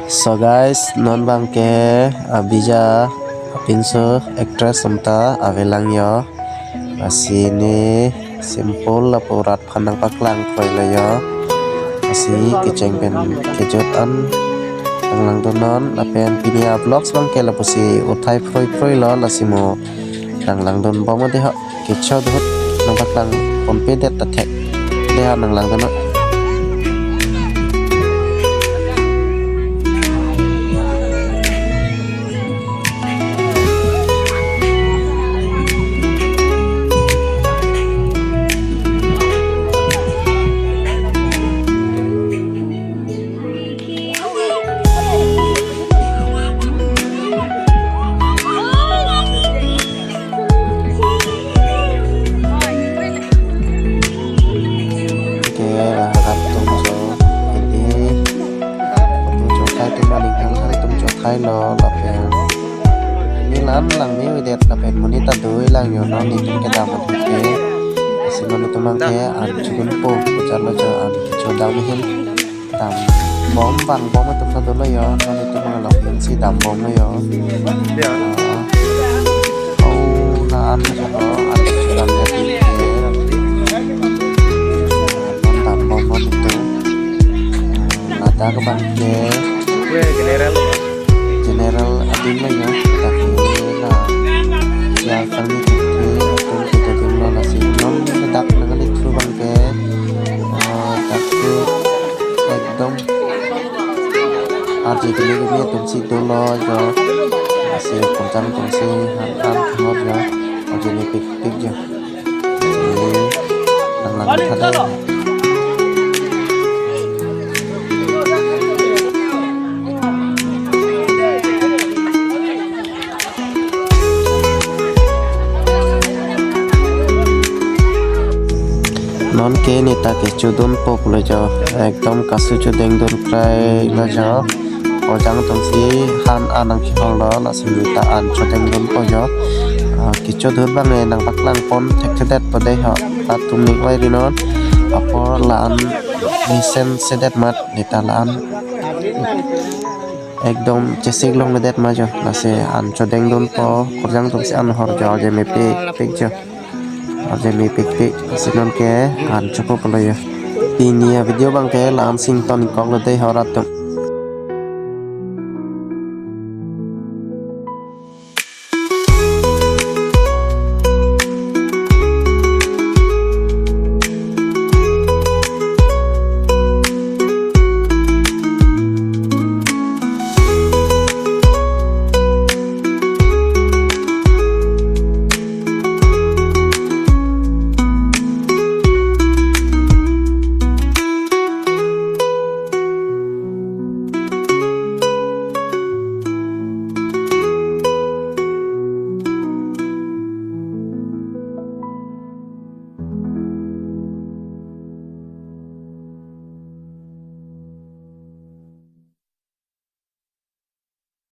So guys, non bangke abija pinso actress somta avelang yo asini simple la purat phanang paklang khoi la yo asi kicheng pen kejot an lang donon apen pinia vlogs bangke la pusi uthai froi lo la simo lang don boma de ha kichod hot nang paklang pompe det ta thek de ha nang lang donon hai lo la pen ni lan lang mi we det la pen monita doi lang yo no ni kin ka mo ke sino no tumang ke an chun po char lo cho an cho dang mi hin tam bom bang bom tum sa do lo yo no ni tumang lo pen si dam bom lo yo au na an cho no an churan ya ti ke tam bom bom tu la ta ka bang ke general adin la ya tapi na ya kami kita jumlah nasi non dak dengan itu bangke tapi ekdom aji kini kami tumsi dulu jo masih kencang tumsi hantam kemot ya aji ni pik jo lang ada non ke ni ta ke chudon pok lo jo ekdom kasu chudeng don prai lo jo ojang tong si han anang khol lo la simi ta an chudeng don po jo ki chudon bang ne nang paklang pon thekdet po dei ha ta tum ni wai ri non apor la an ni sen sedet mat ni ta la an ekdom chesik long det ma jo la se an chudeng don po ojang tong si an hor jo je me pek jo aje mi pik sinon ke an chopo polo ya ini video bang ke lam sing ton kong le dei horat